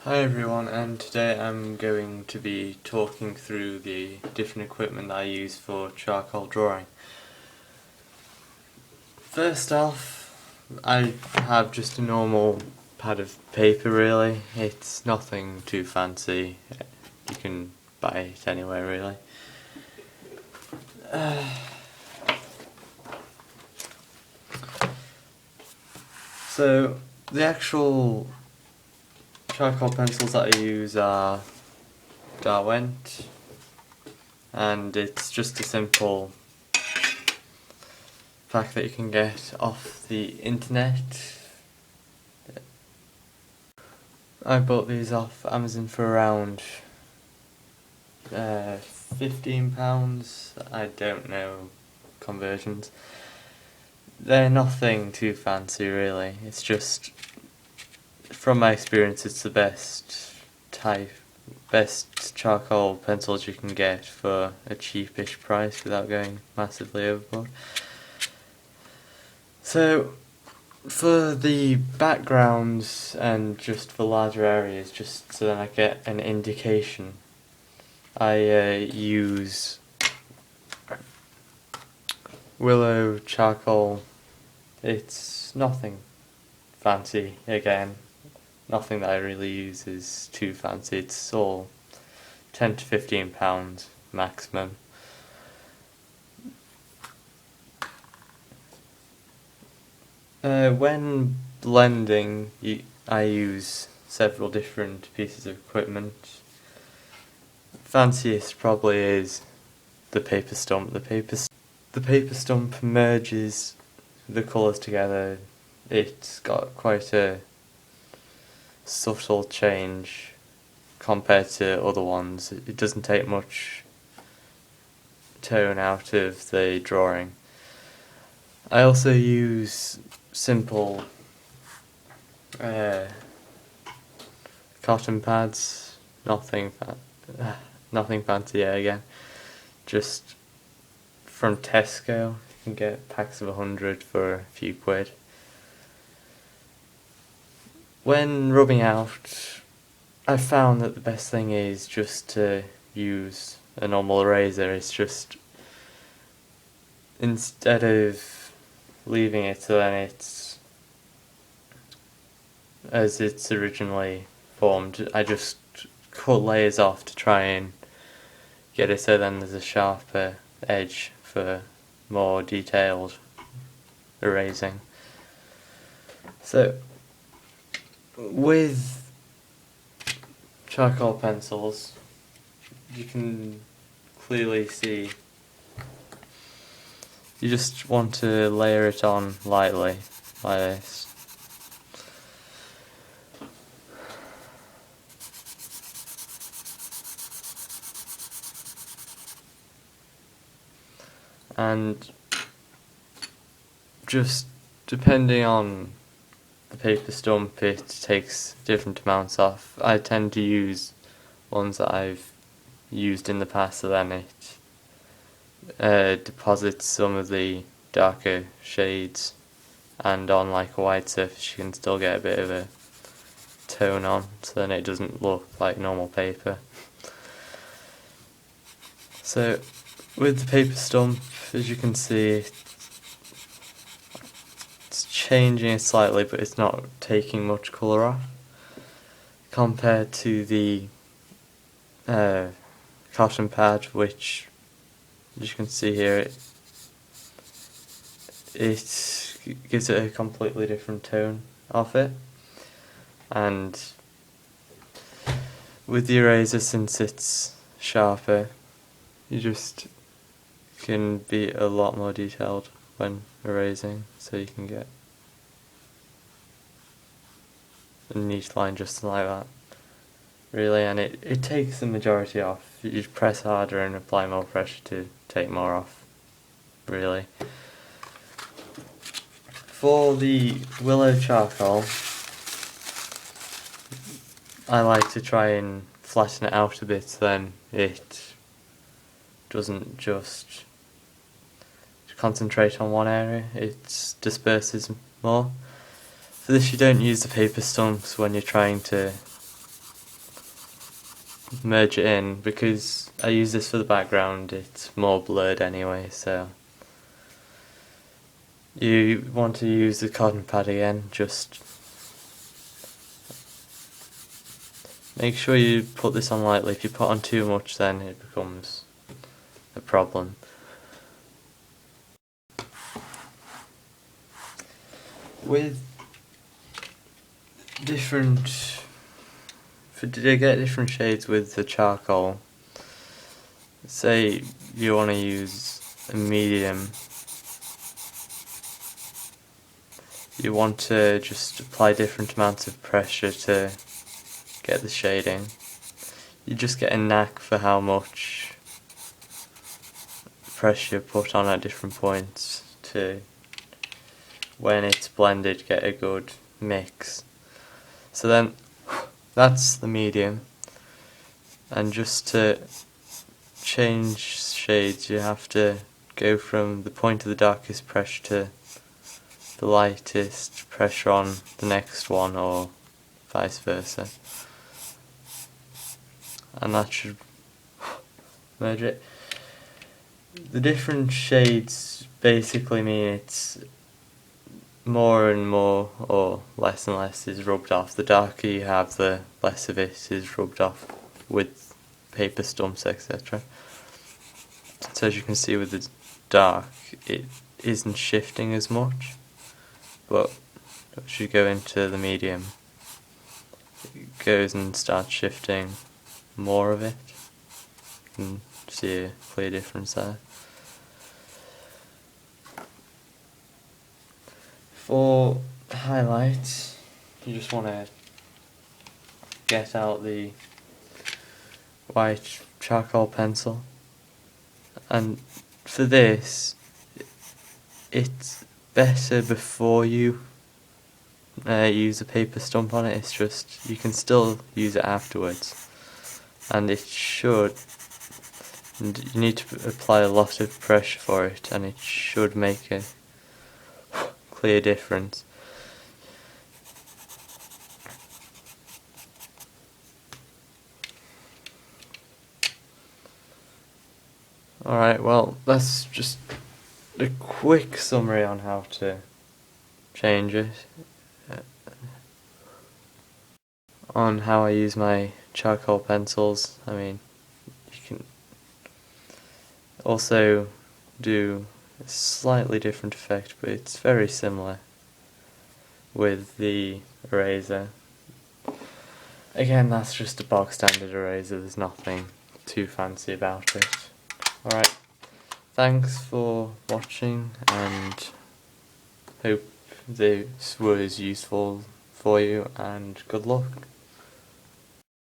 Hi everyone, and today I'm going to be talking through the different equipment that I use for charcoal drawing. First off, I have just a normal pad of paper really. It's nothing too fancy, you can buy it anywhere really. So the actual charcoal pencils that I use are Darwent, and it's just a simple pack that you can get off the internet. I bought these off Amazon for around £15. I don't know conversions. They're nothing too fancy really. It's just, from my experience, it's the best charcoal pencils you can get for a cheapish price without going massively overboard. So for the backgrounds and just for larger areas, just so that I get an indication, I use Willow Charcoal. It's nothing fancy, again, nothing that I really use is too fancy. It's all £10 to £15 maximum. When blending, I use several different pieces of equipment. Fanciest probably is the paper stump. The paper stump merges the colours together. It's got quite a subtle change compared to other ones. It doesn't take much tone out of the drawing. I also use simple cotton pads, nothing fancy again, just from Tesco. You can get packs of 100 for a few quid. When rubbing out, I found that the best thing is just to use a normal eraser. It's just, instead of leaving it so then it's as it's originally formed, I just cut layers off to try and get it so then there's a sharper edge for more detailed erasing. So with charcoal pencils, you can clearly see you just want to layer it on lightly, like this. And just depending on the paper stump, it takes different amounts off. I tend to use ones that I've used in the past, so then it deposits some of the darker shades, and on like a white surface you can still get a bit of a tone on, so then it doesn't look like normal paper. So with the paper stump, as you can see, it's changing it slightly, but it's not taking much colour off compared to the cotton pad, which, as you can see here, it gives it a completely different tone off it. And with the eraser, since it's sharper, you just can be a lot more detailed when erasing, so you can get a neat line just like that, really. And it takes the majority off. You just press harder and apply more pressure to take more off, really. For the Willow Charcoal, I like to try and flatten it out a bit, so then it doesn't just concentrate on one area, it disperses more. For this, you don't use the paper stumps when you're trying to merge it in, because I use this for the background, it's more blurred anyway, so you want to use the cotton pad again. Just make sure you put this on lightly. If you put on too much, then it becomes a problem. With to get different shades with the charcoal, say you want to use a medium, you want to just apply different amounts of pressure to get the shading. You just get a knack for how much pressure you put on at different points to, when it's blended, get a good mix. So then that's the medium, and just to change shades you have to go from the point of the darkest pressure to the lightest pressure on the next one, or vice versa, and that should merge it. The different shades basically mean it's more and more, or less and less, is rubbed off. The darker you have, the less of it is rubbed off with paper stumps, etc. So as you can see with the dark, it isn't shifting as much, but as you go into the medium, it goes and starts shifting more of it. You can see a clear difference there. For highlights, you just want to get out the white charcoal pencil, and for this it's better before you use a paper stump on it. It's just, you can still use it afterwards, and it should, and you need to apply a lot of pressure for it, and it should make a clear difference. Alright, well, that's just a quick summary on how to change it, on how I use my charcoal pencils. I mean, you can also do a slightly different effect, but it's very similar with the eraser. Again, that's just a bog standard eraser, there's nothing too fancy about it. Alright, thanks for watching, and hope this was useful for you, and good luck.